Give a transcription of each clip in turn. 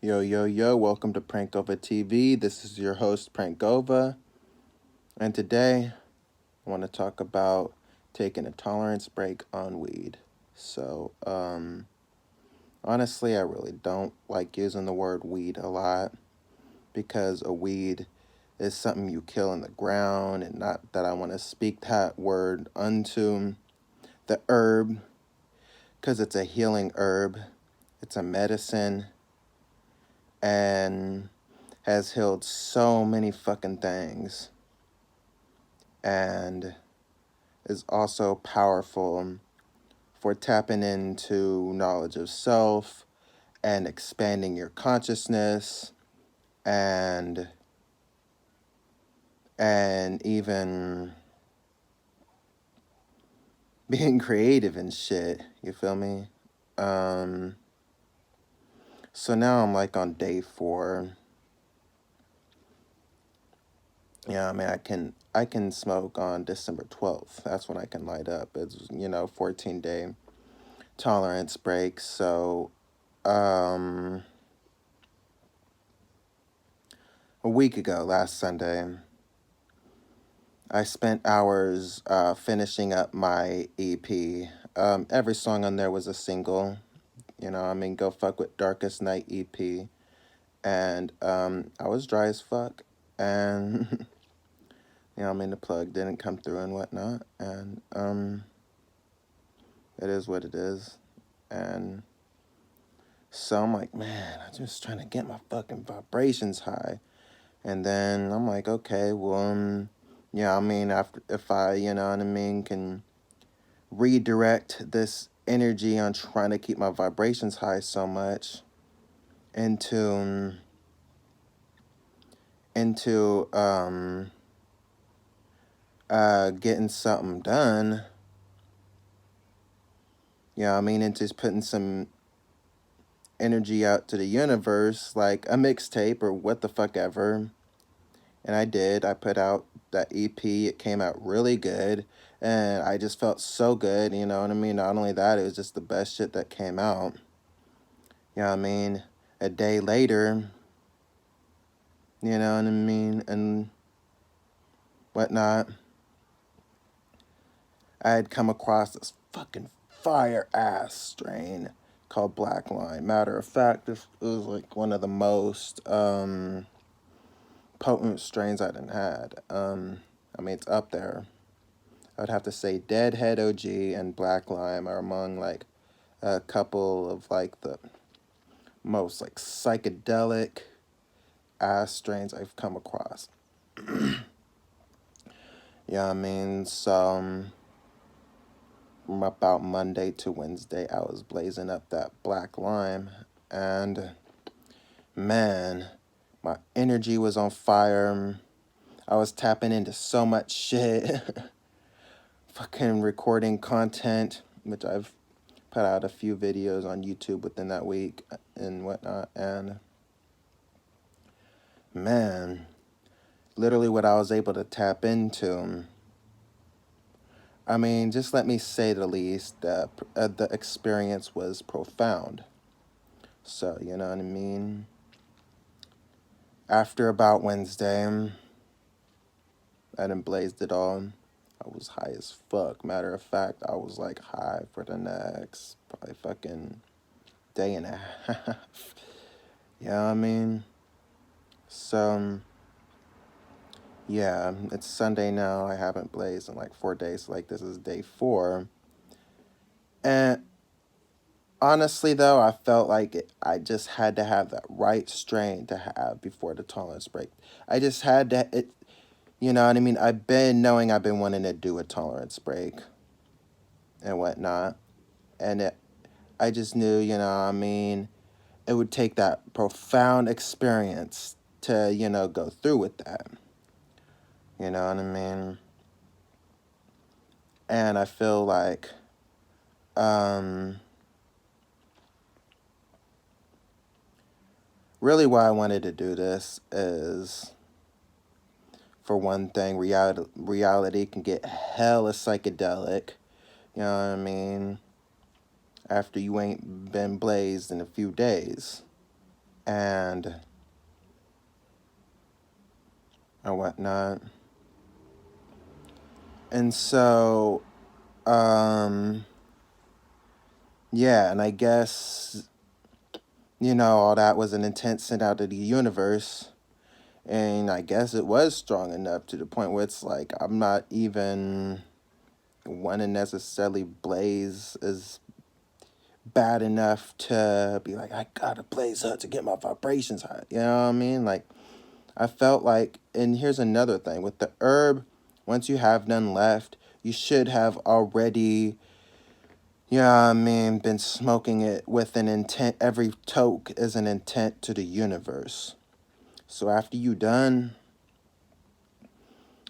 Yo, yo, yo, welcome to Prankova TV. This is your host, Prankova. And today, I want to talk about taking a tolerance break on weed. So, honestly, I really don't like using the word weed a lot because a weed is something you kill in the ground, and not that I want to speak that word unto the herb because it's a healing herb, it's a medicine, and has healed so many fucking things and is also powerful for tapping into knowledge of self and expanding your consciousness and even being creative and shit. You feel me? Um so now I'm like on day 4. Yeah, I mean I can smoke on December 12th. That's when I can light up. It's 14-day tolerance break. So um a week ago, last Sunday, I spent hours finishing up my EP. Every song on there was a single. Go Fuck with Darkest Night EP. And I was dry as fuck. And, the plug didn't come through and whatnot. And it is what it is. And so I'm like, man, I'm just trying to get my fucking vibrations high. And then I'm like, okay, well, after if I, can redirect this energy on trying to keep my vibrations high so much into into getting something done, and just putting some energy out to the universe, like a mixtape or what the fuck ever. And I did. I put out that EP. It came out really good. And I just felt so good, you know what I mean? Not only that, it was just the best shit that came out. You know what I mean? A day later, you know what I mean? And whatnot. I had come across this fucking fire ass strain called Black Line. Matter of fact, this was like one of the most potent strains I done had. It's up there. I would have to say Deadhead OG and Black Lime are among like a couple of like the most like psychedelic ass strains I've come across. So from about Monday to Wednesday, I was blazing up that Black Lime, and man, my energy was on fire. I was tapping into so much shit. Fucking recording content, which I've put out a few videos on YouTube within that week and whatnot. And man, literally what I was able to tap into. Just let me say the least, the experience was profound. So, you know what I mean? After about Wednesday, I done blazed it all. I was high as fuck. Matter of fact, I was like high for the next probably fucking day and a half. You know what I mean? So, yeah, it's Sunday now. I haven't blazed in like 4 days. Like, this is day 4. And honestly, though, I felt like I just had to have that right strain to have before the tolerance break. I just had to, you know what I mean? I've been wanting to do a tolerance break and whatnot. And I just knew, it would take that profound experience to, go through with that. You know what I mean? And I feel like, really why I wanted to do this is, for one thing, reality can get hella psychedelic. You know what I mean? After you ain't been blazed in a few days. and whatnot. And so, um, yeah, and I guess, all that was an intent sent out to the universe. And I guess it was strong enough to the point where it's like, I'm not even wanting necessarily blaze is bad enough to be like, I gotta blaze up to get my vibrations high. You know what I mean? Like, I felt like, and here's another thing with the herb, once you have none left, you should have already, been smoking it with an intent. Every toke is an intent to the universe. So after you done,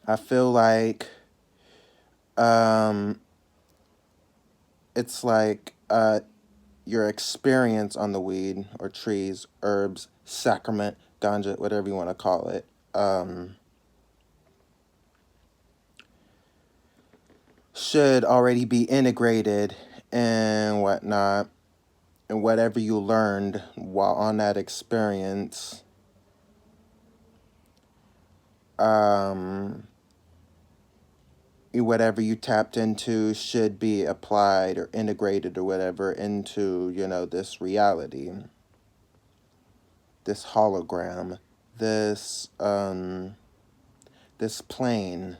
I feel like um, it's like your experience on the weed or trees, herbs, sacrament, ganja, whatever you want to call it, should already be integrated and whatnot, and whatever you learned while on that experience, um, whatever you tapped into should be applied or integrated or whatever into, this reality, this hologram, this plane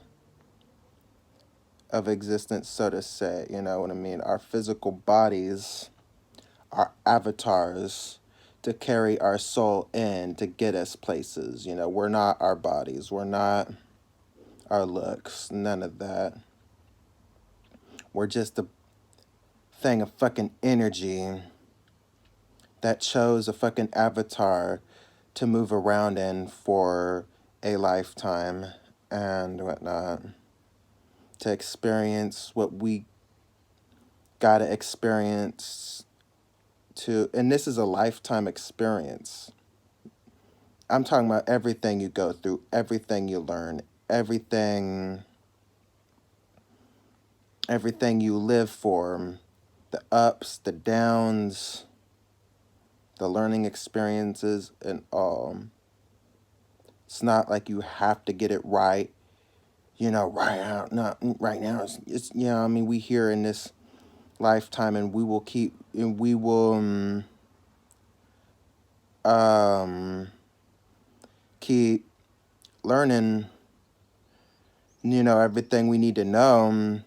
of existence, so to say. You know what I mean? Our physical bodies are avatars to carry our soul in to get us places. We're not our bodies, we're not our looks, none of that. We're just a thing of fucking energy that chose a fucking avatar to move around in for a lifetime and whatnot, to experience what we gotta experience and this is a lifetime experience. I'm talking about everything you go through, everything you learn, everything you live for, the ups, the downs, the learning experiences, and all. It's not like you have to get it right, right now. Not right now. It's we here in this lifetime, and we will keep learning, everything we need to know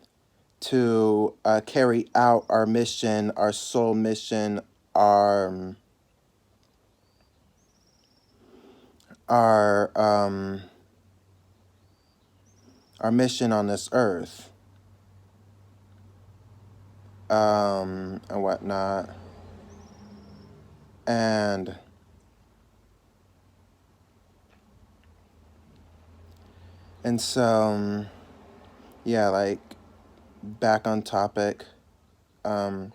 to carry out our mission, our soul mission, our our um, our mission on this earth, and whatnot, and so yeah, like back on topic. Um,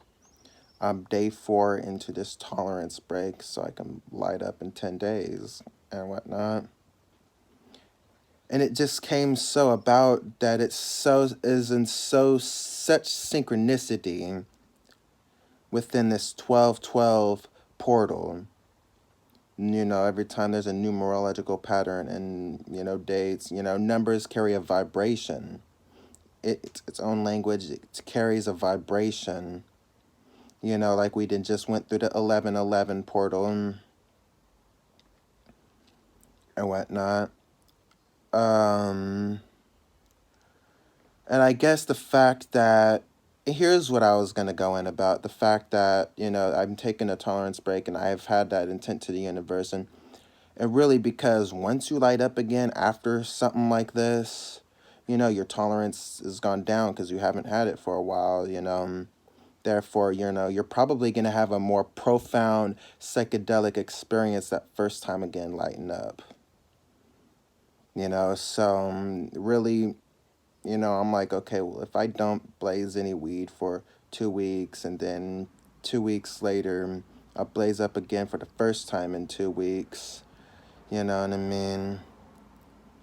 I'm day 4 into this tolerance break, so I can light up in 10 days and whatnot. And it just came so about that it is in such synchronicity within this 1212 portal. Every time there's a numerological pattern and, dates, numbers carry a vibration. It's its own language, it carries a vibration. Like we just went through the 1111 portal and whatnot. And I guess the fact that here's what I was gonna go in about the fact that I'm taking a tolerance break and I've had that intent to the universe and really because once you light up again after something like this, your tolerance has gone down because you haven't had it for a while. Therefore, you're probably gonna have a more profound psychedelic experience that first time again lighting up. So really, I'm like, okay, well, if I don't blaze any weed for 2 weeks and then 2 weeks later, I blaze up again for the first time in 2 weeks, you know what I mean?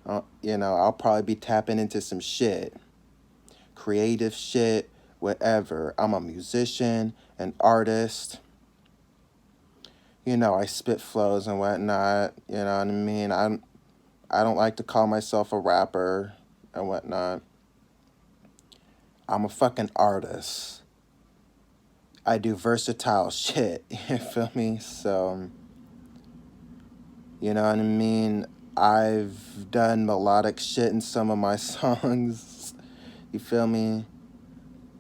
I'll probably be tapping into some shit, creative shit, whatever. I'm a musician, an artist, I spit flows and whatnot. You know what I mean? I don't like to call myself a rapper and whatnot. I'm a fucking artist. I do versatile shit. You feel me? So, you know what I mean? I've done melodic shit in some of my songs. You feel me?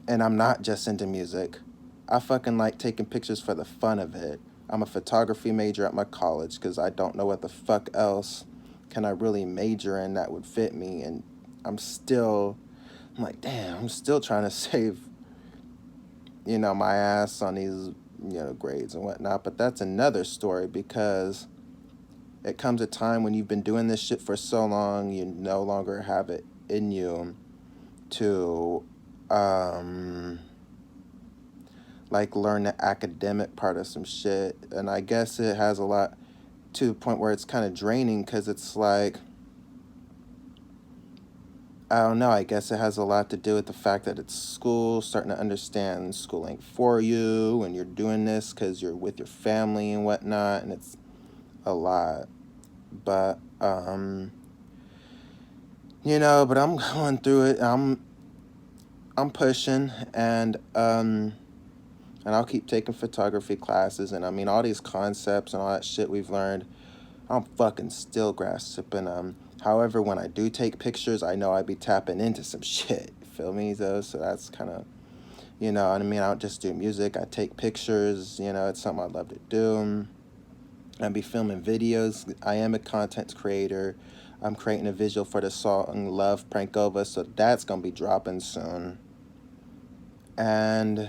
And I'm not just into music. I fucking like taking pictures for the fun of it. I'm a photography major at my college because I don't know what the fuck else can I really major in that would fit me. And I'm still, I'm like, damn, I'm still trying to save, my ass on these, grades and whatnot. But that's another story because it comes a time when you've been doing this shit for so long, you no longer have it in you to, like, learn the academic part of some shit. And I guess it has a lot to the point where it's kind of draining because it's like, I don't know, I guess it has a lot to do with the fact that it's school, starting to understand school ain't for you, and you're doing this because you're with your family and whatnot, and it's a lot. But, but I'm going through it. I'm pushing, and I'll keep taking photography classes, and I mean, all these concepts and all that shit we've learned, I'm fucking still grasping. However, when I do take pictures, I know I be tapping into some shit. Feel me though? So that's kind of, you know what I mean. I don't just do music. I take pictures. It's something I love to do. I be filming videos. I am a content creator. I'm creating a visual for the song "Love Prankova," so that's gonna be dropping soon. And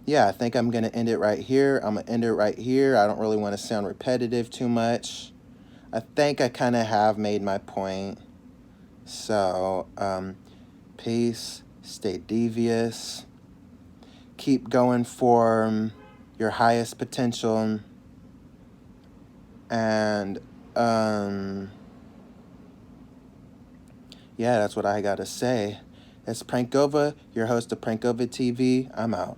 yeah, I think I'm gonna end it right here. I'm gonna end it right here. I don't really want to sound repetitive too much. I think I kind of have made my point. So, peace, stay devious, keep going for your highest potential, and, yeah, that's what I gotta say. It's Prankova, your host of Prankova TV. I'm out.